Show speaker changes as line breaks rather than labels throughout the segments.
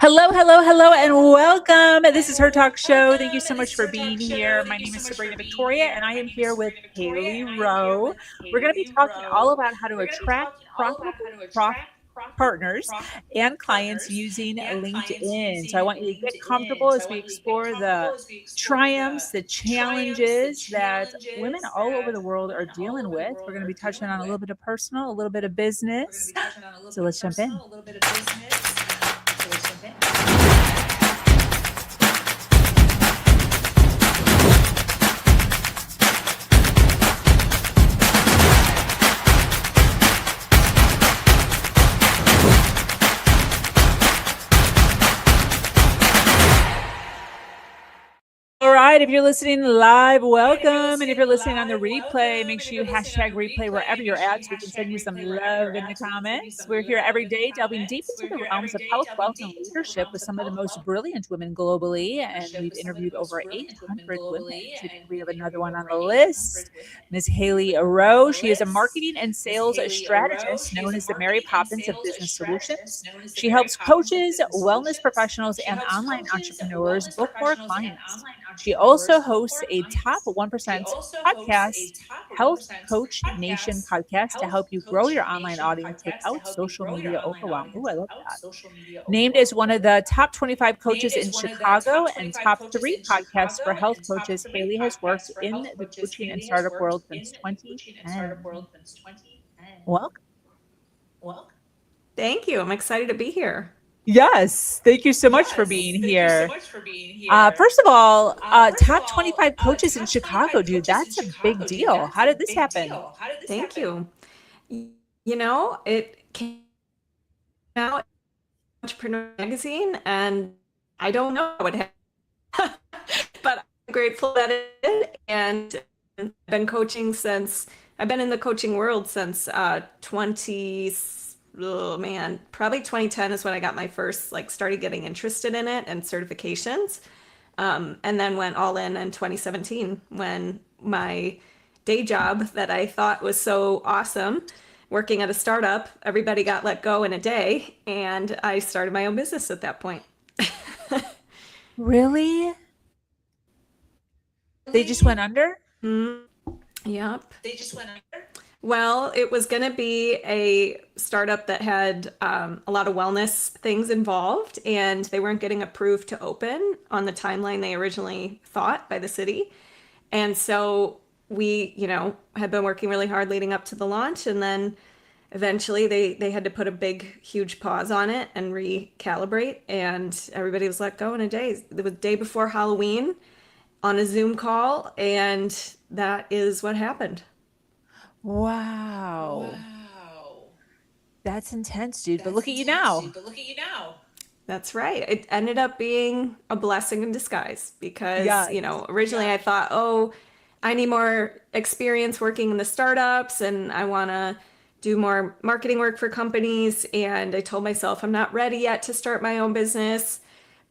Hello, hello, hello, and welcome. This is Her Talk Show. Thank you so much for being here. My name is Sabrina Victoria, and I am here with Hailey Rowe. We're going to be talking all about how to attract profitable partners and clients using LinkedIn. So I want you to get comfortable as we explore the triumphs, the challenges that women all over the world are dealing with. We're going to be touching on a little bit of personal, a little bit of business. So let's jump in. All right, if you're listening live, welcome. And if you're listening on the replay, make sure you hashtag replay wherever you're at so we can send you some love in the comments. We're here every day delving deep into the realms of health, wealth, and leadership with some of the most brilliant women globally. And we've interviewed over 800 women. Today we have another one on the list, Miss Hailey Rowe. She is a marketing and sales strategist known as the Mary Poppins of Business Solutions. She helps coaches, wellness professionals, and online entrepreneurs book more clients. She also hosts a top 1% podcast, Health Coach Nation podcast, to help you grow your online audience without social media overwhelm. Oh, I love that. Named as one of the top 25 coaches in Chicago and top 3 podcasts for health coaches, Hailey has worked in the coaching and startup world since 2010. Welcome.
Thank you. I'm excited to be here.
Yes, thank you so much for being here. First of all, top 25 coaches in Chicago, dude. That's a big deal. How did this happen?
Thank you. It came out Entrepreneur Magazine, and I don't know what happened, but I'm grateful that it did. And I've been coaching I've been in the coaching world since probably 2010 is when I got my first, started getting interested in it and certifications. And then went all in 2017 when my day job that I thought was so awesome, working at a startup, everybody got let go in a day, and I started my own business at that point.
Really? They just went under?
Yep. Well, it was going to be a startup that had a lot of wellness things involved, and they weren't getting approved to open on the timeline they originally thought by the city. And so we, had been working really hard leading up to the launch, and then eventually they had to put a big, huge pause on it and recalibrate, and everybody was let go in a day. It was the day before Halloween on a Zoom call, and that is what happened.
Wow. That's intense, dude. But look at you now.
That's right. It ended up being a blessing in disguise because, originally I thought, I need more experience working in the startups and I want to do more marketing work for companies. And I told myself I'm not ready yet to start my own business,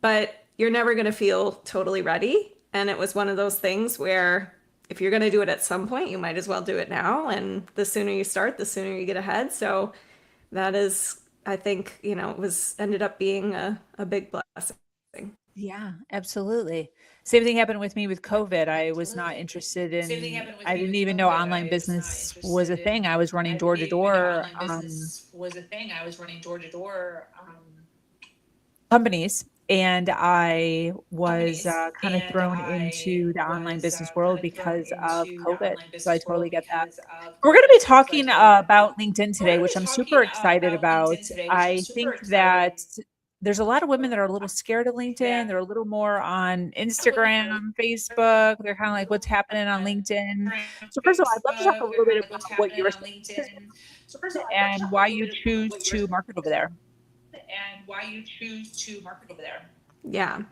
but you're never going to feel totally ready. And it was one of those things where if you're going to do it at some point, you might as well do it now. And the sooner you start, the sooner you get ahead. So that is, I think, ended up being a big blessing.
Yeah, absolutely. Same thing happened with me with COVID. I was not interested I didn't even know online business was a thing. I was running door to door companies. And I was kind of thrown into the online business world because of COVID. So I totally get that. We're going to be talking about LinkedIn today, which I'm super excited about. I think that there's a lot of women that are a little scared of LinkedIn. They're a little more on Instagram, Facebook. They're kind of like, what's happening on LinkedIn? So first of all, I'd love to talk a little bit about what you're and why you choose to market over there.
Yeah.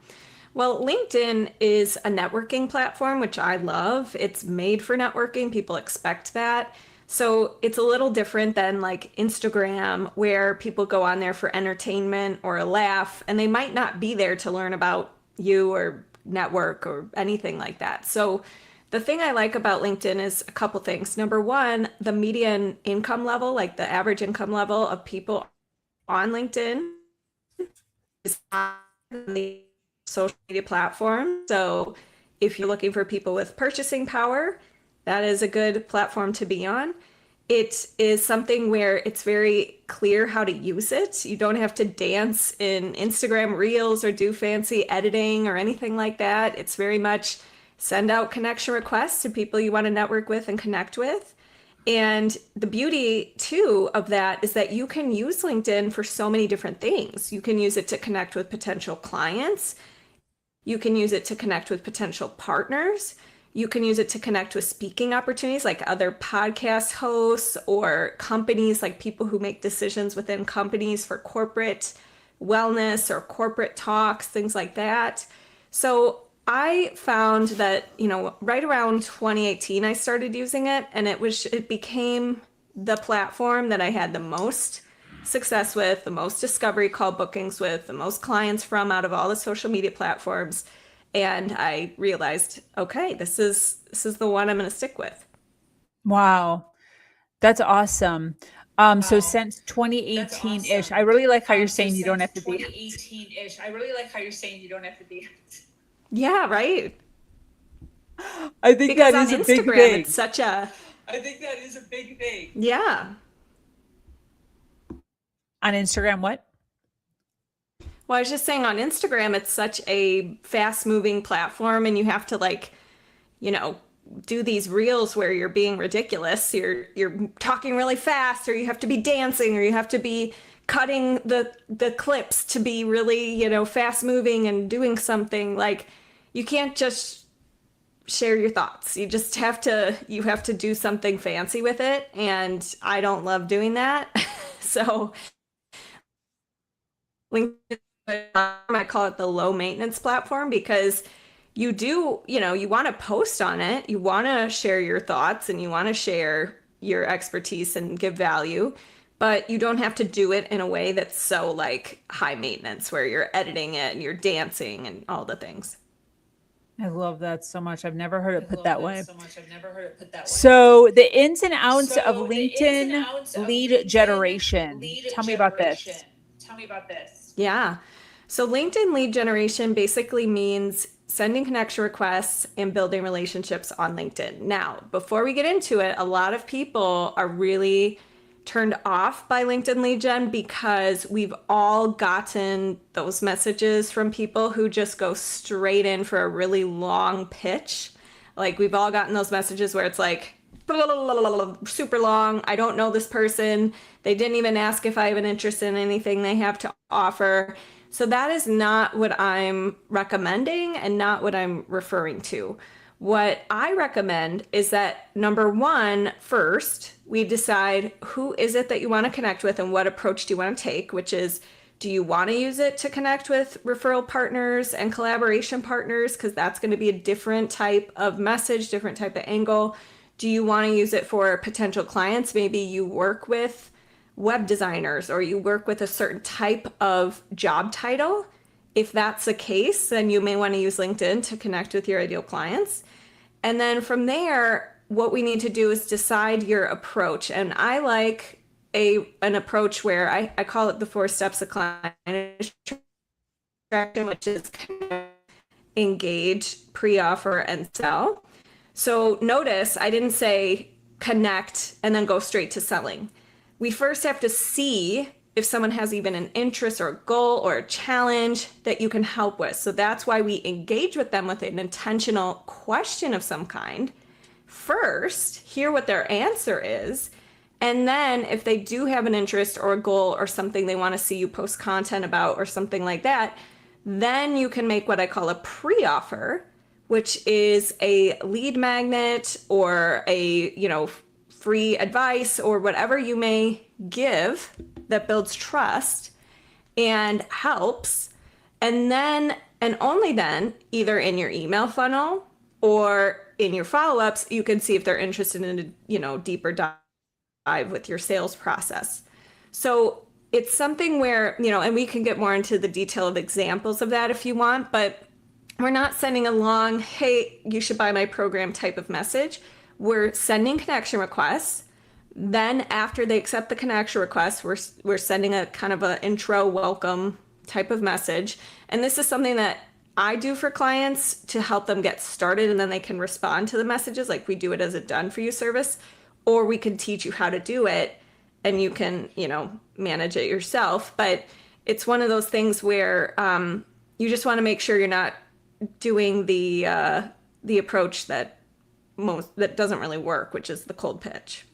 Well, LinkedIn is a networking platform, which I love. It's made for networking. People expect that. So it's a little different than like Instagram, where people go on there for entertainment or a laugh, and they might not be there to learn about you or network or anything like that. So the thing I like about LinkedIn is a couple things. Number one, the median income level, like the average income level of people on LinkedIn the social media platform. So if you're looking for people with purchasing power, that is a good platform to be on. It is something where it's very clear how to use it. You don't have to dance in Instagram Reels or do fancy editing or anything like that. It's very much send out connection requests to people you want to network with and connect with. And the beauty too of that is that you can use LinkedIn for so many different things. You can use it to connect with potential clients. You can use it to connect with potential partners. You can use it to connect with speaking opportunities like other podcast hosts or companies, like people who make decisions within companies for corporate wellness or corporate talks, things like that. So I found that, right around 2018, I started using it, and it became the platform that I had the most success with, the most discovery call bookings with, the most clients from out of all the social media platforms. And I realized, okay, this is the one I'm going to stick with.
Wow. That's awesome. So since 2018-ish, I really like how you're saying you don't have to be.
Yeah, right.
I think
Because
that
on
is a big
Instagram,
thing.
it's such a, yeah.
On Instagram, what?
Well, I was just saying on Instagram, it's such a fast moving platform, and you have to you know, do these reels where you're being ridiculous. You're talking really fast, or you have to be dancing, or you have to be cutting the clips to be really, fast moving and doing something. Like, you can't just share your thoughts. You have to do something fancy with it, and I don't love doing that. So LinkedIn, I call it the low maintenance platform, because you want to post on it, you want to share your thoughts, and you want to share your expertise and give value, but you don't have to do it in a way that's so like high maintenance where you're editing it and you're dancing and all the things.
I love that so much. I've never heard it put that way. So the ins and outs of LinkedIn lead generation. Tell me about this.
Yeah. So LinkedIn lead generation basically means sending connection requests and building relationships on LinkedIn. Now, before we get into it, a lot of people are really turned off by LinkedIn lead gen because we've all gotten those messages from people who just go straight in for a really long pitch. Like, we've all gotten those messages where it's like super long. I don't know this person. They didn't even ask if I have an interest in anything they have to offer. So that is not what I'm recommending and not what I'm referring to. What I recommend is that, number one, first, we decide who is it that you want to connect with and what approach do you want to take, which is, do you want to use it to connect with referral partners and collaboration partners? Because that's going to be a different type of message, different type of angle. Do you want to use it for potential clients? Maybe you work with web designers, or you work with a certain type of job title. If that's the case, then you may want to use LinkedIn to connect with your ideal clients. And then from there, what we need to do is decide your approach. And I like an approach where I call it the 4 steps of client attraction, which is engage, pre-offer, and sell. So notice I didn't say connect and then go straight to selling. We first have to see if someone has even an interest or a goal or a challenge that you can help with. So that's why we engage with them with an intentional question of some kind. First, hear what their answer is. And then if they do have an interest or a goal or something they want to see you post content about or something like that, then you can make what I call a pre-offer, which is a lead magnet or free advice or whatever you may give that builds trust and helps. And then, and only then, either in your email funnel or in your follow-ups, you can see if they're interested in a deeper dive with your sales process. So it's something where, and we can get more into the detail of examples of that if you want, but we're not sending a long, hey, you should buy my program type of message. We're sending connection requests. Then after they accept the connection request, we're sending a kind of an intro welcome type of message. And this is something that I do for clients to help them get started, and then they can respond to the messages. Like we do it as a done for you service, or we can teach you how to do it and you can, manage it yourself. But it's one of those things where you just want to make sure you're not doing the approach that doesn't really work, which is the cold pitch.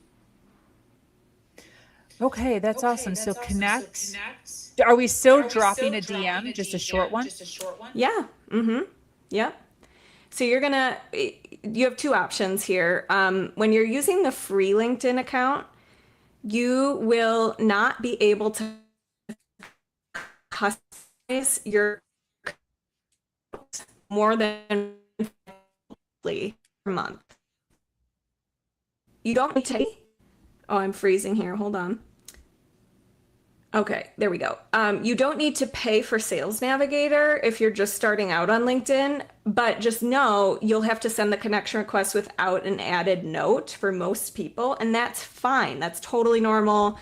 Okay, that's awesome. So connect. Are we still dropping a DM, just a short one?
Yeah. Mm-hmm. Yep. So you have two options here. When you're using the free LinkedIn account, you will not be able to customize your more than per month. You don't need to. Oh, I'm freezing here. Hold on. Okay, there we go. You don't need to pay for Sales Navigator if you're just starting out on LinkedIn, but just know you'll have to send the connection request without an added note for most people, and that's fine. That's totally normal.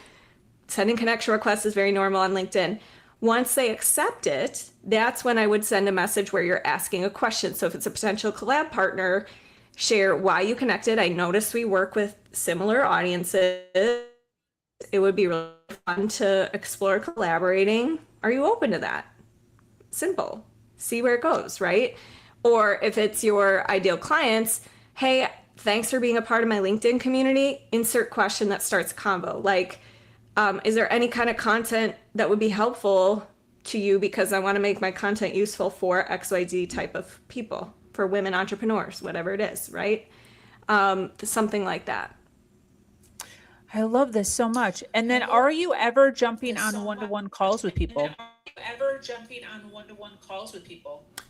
Sending connection requests is very normal on LinkedIn. Once they accept it, that's when I would send a message where you're asking a question. So if it's a potential collab partner, share why you connected. I noticed we work with similar audiences. It would be really fun to explore collaborating. Are you open to that? Simple. See where it goes, right? Or if it's your ideal clients, hey, thanks for being a part of my LinkedIn community. Insert question that starts a combo. Like, is there any kind of content that would be helpful to you because I want to make my content useful for XYZ type of people, for women entrepreneurs, whatever it is, right? Something like that.
I love this so much. And then are you ever jumping on one-to-one calls with people?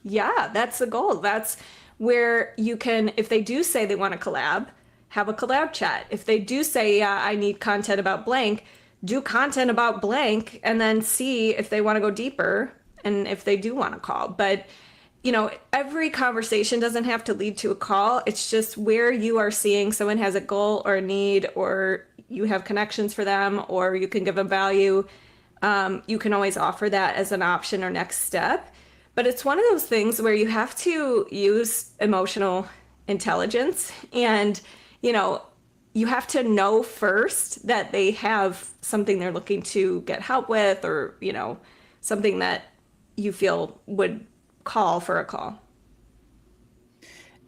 Yeah, that's the goal. That's where you can, if they do say they want to collab, have a collab chat. If they do say, yeah, I need content about blank, do content about blank and then see if they want to go deeper and if they do want to call. But every conversation doesn't have to lead to a call. It's just where you are seeing someone has a goal or a need, or you have connections for them, or you can give them value. You can always offer that as an option or next step. But it's one of those things where you have to use emotional intelligence, and, you have to know first that they have something they're looking to get help with, or, something that you feel would call for a call.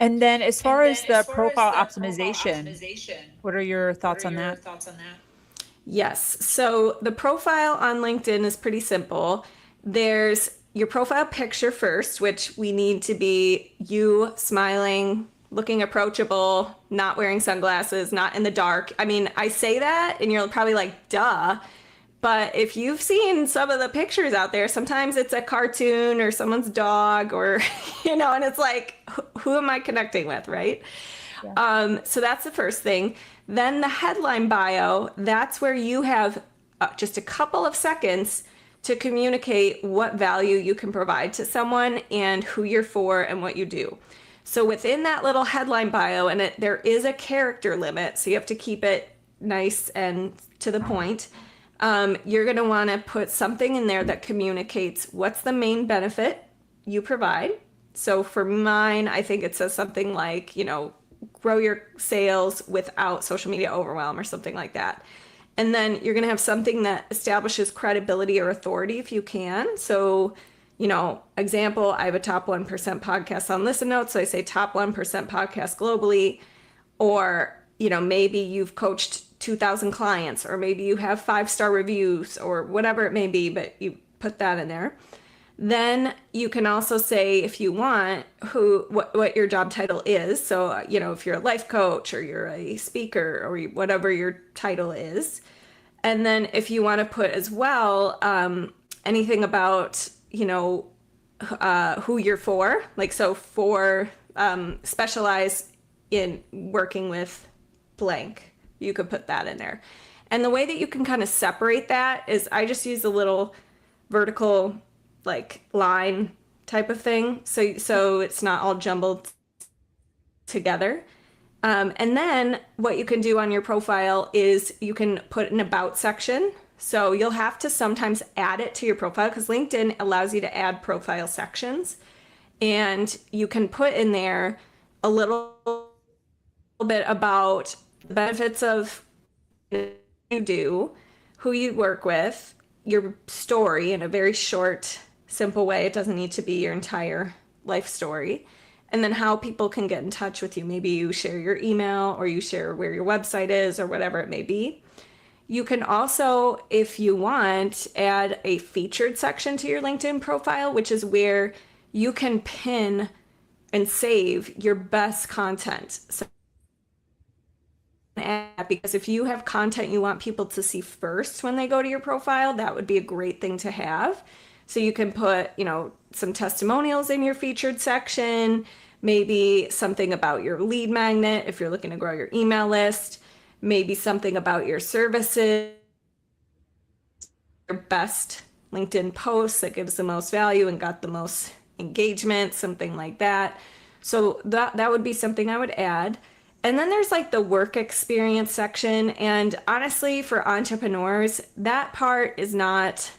And then as far as the profile optimization, what are your thoughts on that?
Yes. So the profile on LinkedIn is pretty simple. There's your profile picture first, which we need to be you smiling, looking approachable, not wearing sunglasses, not in the dark. I mean, I say that and you're probably like, duh. But if you've seen some of the pictures out there, sometimes it's a cartoon or someone's dog or, and it's like, who am I connecting with, right? Yeah. So that's the first thing. Then the headline bio, that's where you have just a couple of seconds to communicate what value you can provide to someone and who you're for and what you do. So within that little headline bio, and there is a character limit, so you have to keep it nice and to the point. You're going to want to put something in there that communicates what's the main benefit you provide. So for mine, I think it says something like, grow your sales without social media overwhelm or something like that. And then you're going to have something that establishes credibility or authority if you can. So, example, I have a top 1% podcast on Listen Notes. So I say top 1% podcast globally, or, maybe you've coached 2,000 clients, or maybe you have 5-star reviews or whatever it may be, but you put that in there. Then you can also say, if you want, what your job title is. So, if you're a life coach or you're a speaker or whatever your title is. And then if you want to put as well, anything about, who you're for, like, so for specialize in working with blank, you could put that in there. And the way that you can kind of separate that is I just use a little vertical like line type of thing. So it's not all jumbled together. And then what you can do on your profile is you can put an about section. So you'll have to sometimes add it to your profile because LinkedIn allows you to add profile sections. And you can put in there a little bit about the benefits of you do, who you work with, your story in a very short, simple way. It doesn't need to be your entire life story. And then how people can get in touch with you. Maybe you share your email or you share where your website is or whatever it may be. You can also, if you want, add a featured section to your LinkedIn profile, which is where you can pin and save your best content. So, because if you have content you want people to see first when they go to your profile, that would be a great thing to have. So you can put, some testimonials in your featured section, maybe something about your lead magnet if you're looking to grow your email list, maybe something about your services, your best LinkedIn post that gives the most value and got the most engagement, something like that. So that would be something I would add. And then there's like the work experience section. And honestly, for entrepreneurs, that part is not,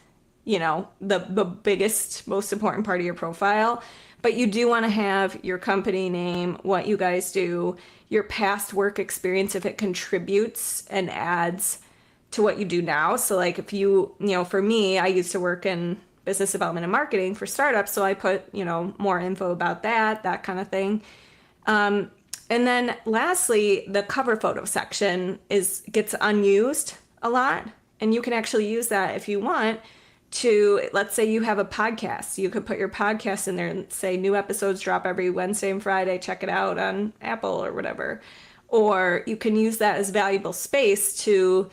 the biggest, most important part of your profile. But you do want to have your company name, what you guys do, your past work experience if it contributes and adds to what you do now. So like if you, for me, I used to work in business development and marketing for startups. So I put, more info about that kind of thing. And then lastly, the cover photo section gets unused a lot. And you can actually use that if you want to, let's say you have a podcast. You could put your podcast in there and say new episodes drop every Wednesday and Friday. Check it out on Apple or whatever. Or you can use that as valuable space to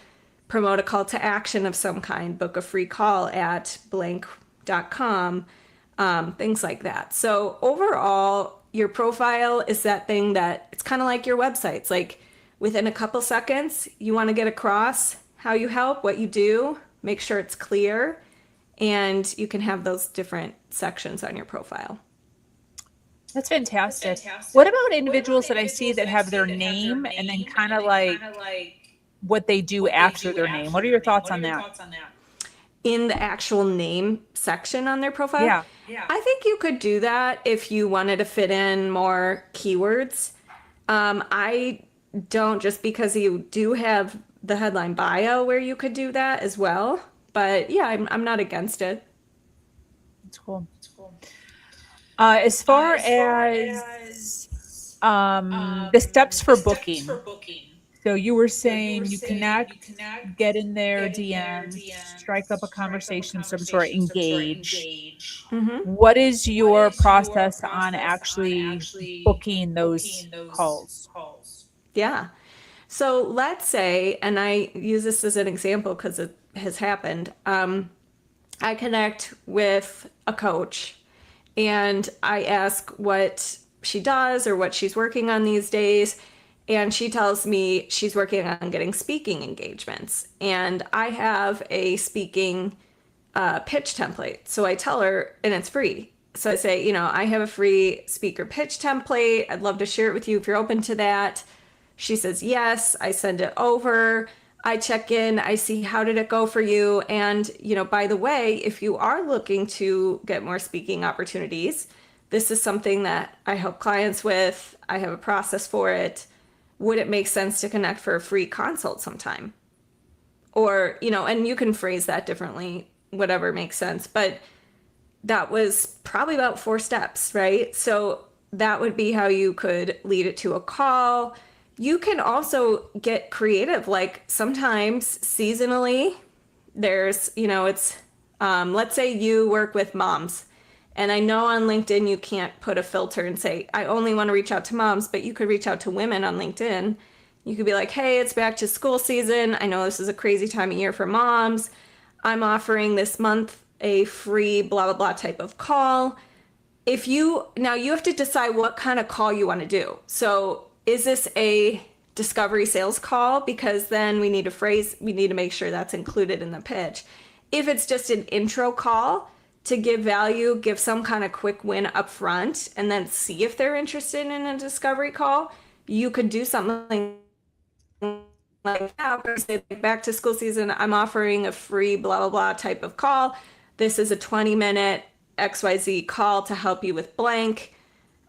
promote a call to action of some kind, book a free call at blank.com, things like that. So overall, your profile is that thing that it's kind of like your website. It's like within a couple seconds, you want to get across how you help, what you do, make sure it's clear, and you can have those different sections on your profile.
That's fantastic. What about individuals that I see that have their name and then kind of like what they do after their name? What are your thoughts on that?
In the actual name section on their profile?
Yeah.
I think you could do that if you wanted to fit in more keywords. I don't, just because you do have the headline bio where you could do that as well. But yeah, I'm not against it.
That's cool. As far as the steps for booking. So you were saying you connect, get in their DMs, strike up a conversation of some sort, engage.
Mm-hmm.
What is your process on actually booking those calls?
Yeah. So let's say, and I use this as an example because it has happened. I connect with a coach and I ask what she does or what she's working on these days. And she tells me she's working on getting speaking engagements. And I have a speaking pitch template. So I tell her, and it's free. So I say, I have a free speaker pitch template. I'd love to share it with you if you're open to that. She says, yes. I send it over. I check in. I see, how did it go for you? And, by the way, if you are looking to get more speaking opportunities, this is something that I help clients with. I have a process for it. Would it make sense to connect for a free consult sometime? Or, and you can phrase that differently, whatever makes sense. But that was probably about 4 steps, right? So that would be how you could lead it to a call. You can also get creative. Like sometimes seasonally, there's, it's, let's say you work with moms. And I know on LinkedIn, you can't put a filter and say, I only want to reach out to moms, but you could reach out to women on LinkedIn. You could be like, hey, it's back to school season. I know this is a crazy time of year for moms. I'm offering this month a free blah, blah, blah type of call. Now you have to decide what kind of call you want to do. So is this a discovery sales call? Because then we need to make sure that's included in the pitch. If it's just an intro call, to give value, give some kind of quick win up front, and then see if they're interested in a discovery call, you could do something like, now, say, like, back to school season, I'm offering a free blah, blah, blah type of call. This is a 20-minute XYZ call to help you with blank.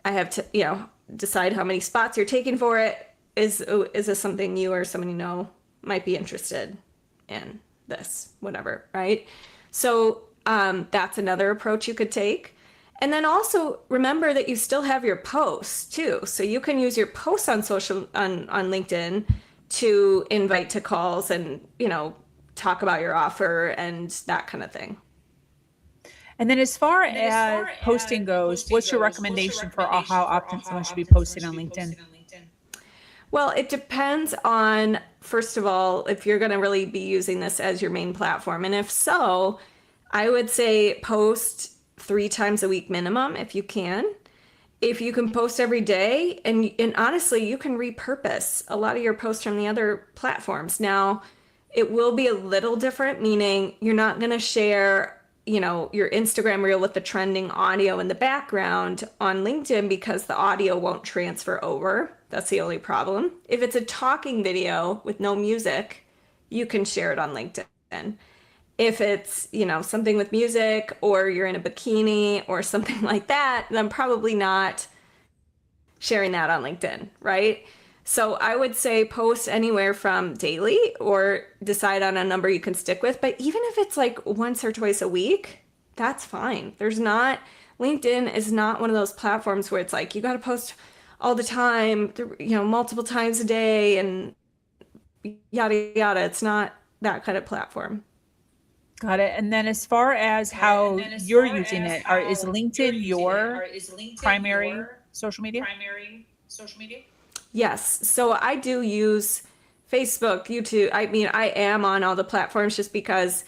I have to, decide how many spots you're taking for it. Is this something you or someone you know might be interested in this, whatever, right? So that's another approach you could take. And then also remember that you still have your posts too. So you can use your posts on on LinkedIn to invite to calls and, talk about your offer and that kind of thing.
And then as far as posting goes, what's your recommendation for how often someone should be posting on LinkedIn?
Well, it depends on, first of all, if you're going to really be using this as your main platform. And if so, I would say post 3 times a week minimum if you can. If you can post every day, and honestly, you can repurpose a lot of your posts from the other platforms. Now, it will be a little different, meaning you're not going to share your Instagram reel with the trending audio in the background on LinkedIn because the audio won't transfer over. That's the only problem. If it's a talking video with no music, you can share it on LinkedIn. If it's, something with music or you're in a bikini or something like that, then probably not sharing that on LinkedIn, right? So I would say post anywhere from daily or decide on a number you can stick with. But even if it's like once or twice a week, that's fine. LinkedIn is not one of those platforms where it's like you got to post all the time, multiple times a day and yada, yada. It's not that kind of platform.
Got it. And then as far as how you're using it, is LinkedIn your primary social media?
Yes. So I do use Facebook, YouTube. I mean, I am on all the platforms just because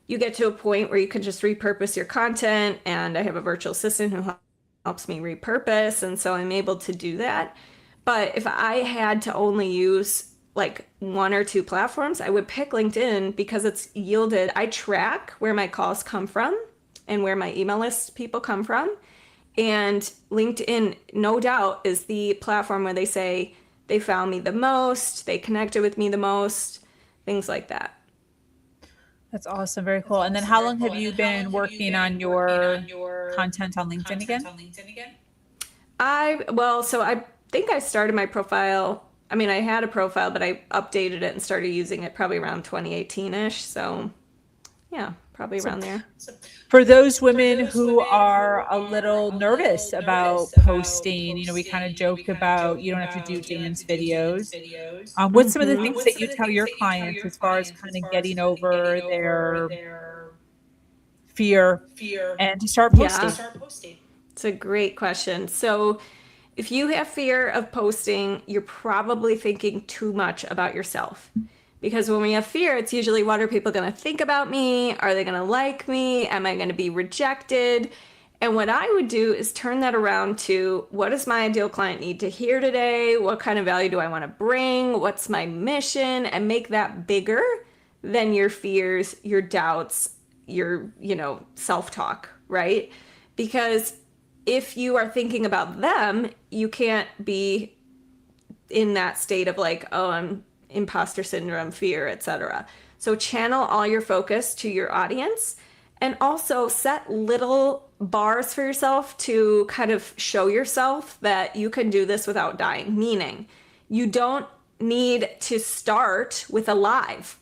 you get to a point where you can just repurpose your content, and I have a virtual assistant who helps me repurpose, and so I'm able to do that. But if I had to only use like 1 or 2 platforms, I would pick LinkedIn because it's yielded. I track where my calls come from and where my email list people come from. And LinkedIn, no doubt, is the platform where they say they found me the most, they connected with me the most, things like that.
That's awesome. Very cool. And then how long have you been working on your content on LinkedIn again?
So I think I started my profile. I mean, I had a profile, but I updated it and started using it probably around 2018-ish. So yeah, probably around there.
For those women who are a little nervous about posting, we kind of joke about you don't have to do dance videos. What's some of the things that you tell your clients as far as kind of getting over their fear and to start posting?
Yeah. It's a great question. So if you have fear of posting, you're probably thinking too much about yourself. Because when we have fear, it's usually what are people going to think about me? Are they going to like me? Am I going to be rejected? And what I would do is turn that around to what does my ideal client need to hear today? What kind of value do I want to bring? What's my mission? And make that bigger than your fears, your doubts, your, self-talk, right? Because if you are thinking about them, you can't be in that state of like, oh, I'm imposter syndrome, fear, etc. So channel all your focus to your audience and also set little bars for yourself to kind of show yourself that you can do this without dying. Meaning, you don't need to start with a live.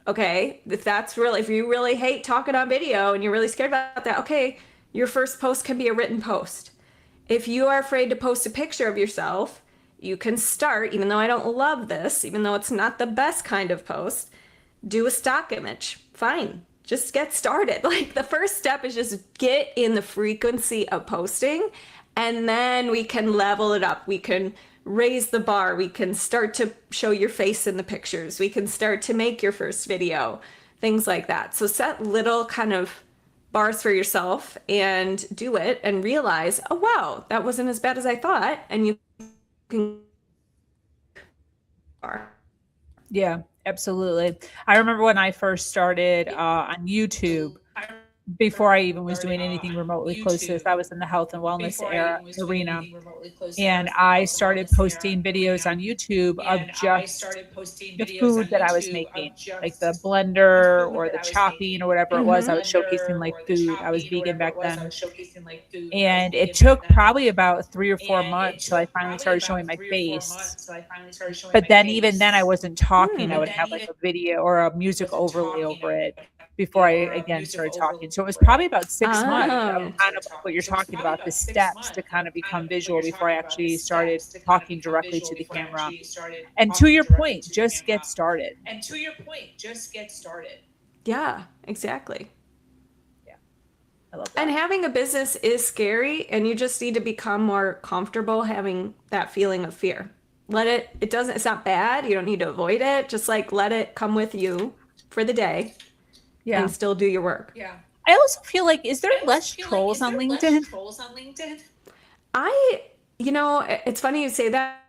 Okay? If you really hate talking on video and you're really scared about that, okay, your first post can be a written post. If you are afraid to post a picture of yourself, you can start, even though I don't love this, even though it's not the best kind of post, do a stock image. Fine. Just get started. Like the first step is just get in the frequency of posting, and then we can level it up. We can raise the bar. We can start to show your face in the pictures. We can start to make your first video, things like that. So set little kind of bars for yourself and do it and realize, oh, wow, that wasn't as bad as I thought. And you can.
Yeah, absolutely. I remember when I first started on YouTube, before I even was doing anything remotely close to this. I was in the health and wellness arena. And I started posting videos on YouTube of just the food that I was making, like the blender or the chopping or whatever it was. I was showcasing like food. I was vegan back then. And it took probably about 3 or 4 months till I finally started showing my face. But then even then I wasn't talking. I would have like a video or a music overlay over it before I again started talking. So it was probably about 6 months of
Oh,
kind of like what you're talking about, the steps to kind of become visual before I actually started talking directly to the camera. And to your point, just get started.
yeah, exactly.
Yeah, I love
And
that.
having a business is scary, and you just need to become more comfortable having that feeling of fear. It's not bad. You don't need to avoid it. Just like let it come with you for the day
Yeah.
and still do your work.
I also feel like, is there less trolls on LinkedIn?
I, it's funny you say that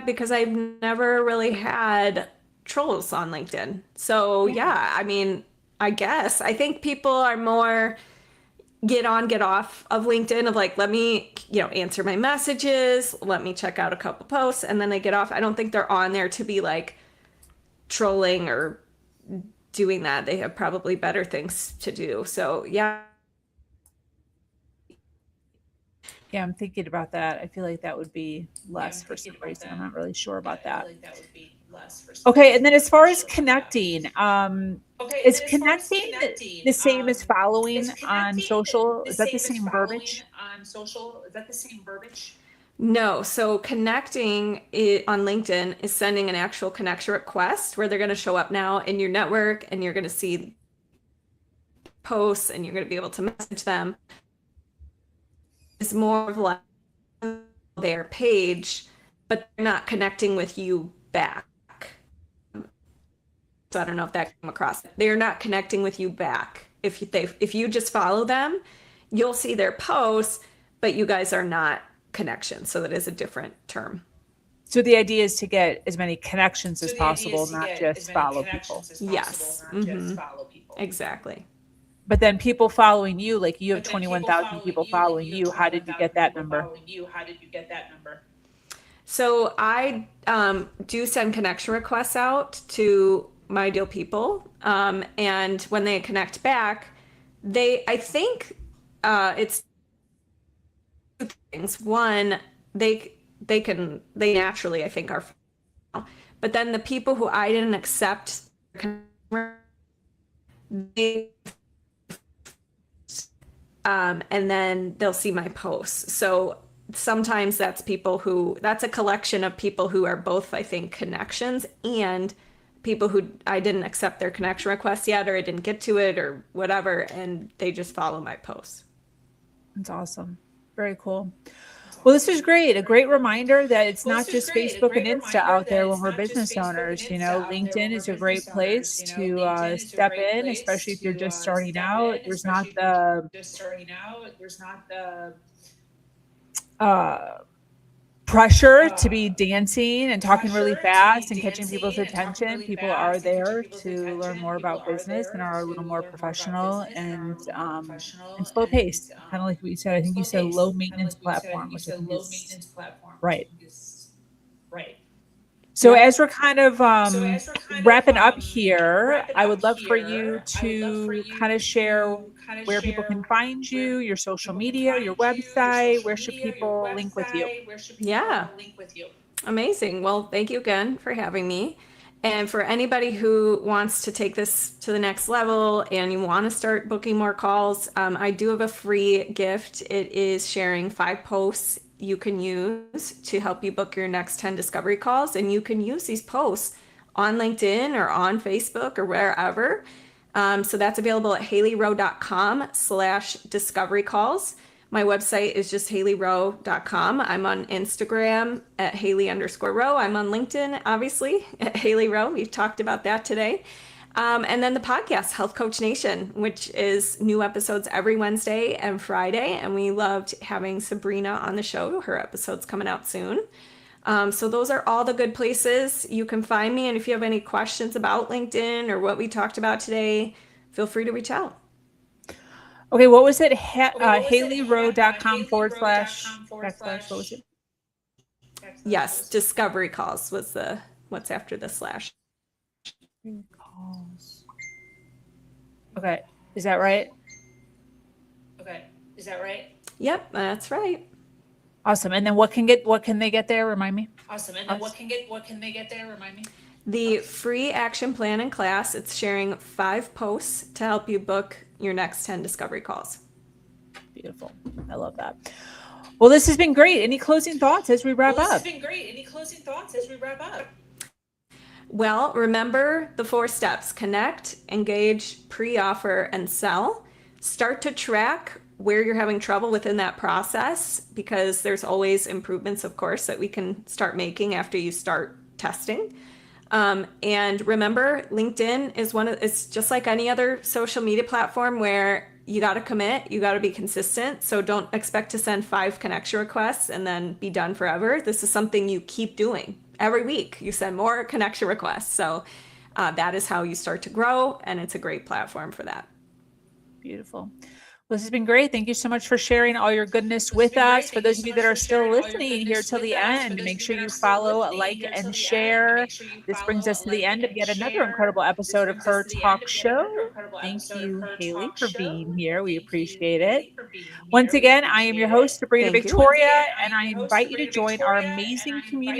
because I've never really had trolls on LinkedIn. So, yeah, I mean, I guess I think people are more get on, get off of LinkedIn of like, let me, answer my messages, let me check out a couple posts, and then they get off. I don't think they're on there to be like trolling or doing that. They have probably better things to do. So, yeah.
Yeah, I'm thinking about that. I feel like that would be less for some reason. I'm not really sure about that. Okay, and then as far as connecting, is connecting the same as following on social? Is that the same verbiage?
No, so connecting it on LinkedIn is sending an actual connection request where they're going to show up now in your network and you're going to see posts and you're going to be able to message them. It's more of like their page, but they're not connecting with you back. So I don't know if that came across. They're not connecting with you back. If you just follow them, you'll see their posts, but you guys are not connections. So that is a different term.
So the idea is to get as many connections as possible, not just follow people.
Yes. Exactly.
But then people following you, like you have 21,000 people following you. How did you get that number?
So I do send connection requests out to my ideal people. And when they connect back, I think it's two things. One, they naturally, I think, are, but then the people who I didn't accept, they and then they'll see my posts. So sometimes that's a collection of people who are both, I think, connections and people who I didn't accept their connection request yet, or I didn't get to it or whatever, and they just follow my posts.
That's awesome. Very cool. Well, this is great. A great reminder that it's not just Facebook and Insta out there when we're business owners. LinkedIn is a great place to step in, especially if you're just starting out. There's not the pressure to be dancing and talking really fast and catching people's attention. People are there to learn more about business and are a little more professional and slow paced. Kind of like what you said. I think you said low maintenance platform, which I think is right. So as we're kind of wrapping up here, I would love for you to kind of share where people can find you, your social media, your website. Where should people link with you?
Yeah. Amazing. Well, thank you again for having me. And for anybody who wants to take this to the next level and you want to start booking more calls, I do have a free gift. It is sharing 5 posts you can use to help you book your next 10 discovery calls. And you can use these posts on LinkedIn or on Facebook or wherever. So that's available at haileyrowe.com/discovery calls. My website is just haileyrowe.com. I'm on Instagram at Hailey_Rowe. I'm on LinkedIn, obviously, at Hailey Rowe. We've talked about that today. And then the podcast, Health Coach Nation, which is new episodes every Wednesday and Friday. And we loved having Sabrina on the show. Her episode's coming out soon. So those are all the good places you can find me. And if you have any questions about LinkedIn or what we talked about today, feel free to reach out.
Okay, what was it? HaileyRowe.com/backslash. What was it?
Yes, discovery calls was the what's after the slash.
Calls. Okay, is that right?
Yep, that's right.
Awesome. And then what can they get there? Remind me.
The free action plan in class, it's sharing 5 posts to help you book your next 10 discovery calls.
Beautiful. I love that. Well, this has been great. Any closing thoughts as we wrap up?
Well, remember the 4 steps: connect, engage, pre-offer, and sell. Start to track where you're having trouble within that process, because there's always improvements, of course, that we can start making after you start testing. And remember, LinkedIn is it's just like any other social media platform where you got to commit, you got to be consistent. So don't expect to send 5 connection requests and then be done forever. This is something you keep doing. Every week you send more connection requests. So that is how you start to grow, and it's a great platform for that.
Beautiful. Well, this has been great. Thank you so much for sharing all your goodness with us. For those of you that are still listening here till the end, make sure you follow, like, and share. This brings us to the end of yet another incredible episode of Her Talk Show. Thank you, Hailey, for being here. We appreciate it. Once again, I am your host, Sabrina Victoria, and I invite you to join our amazing community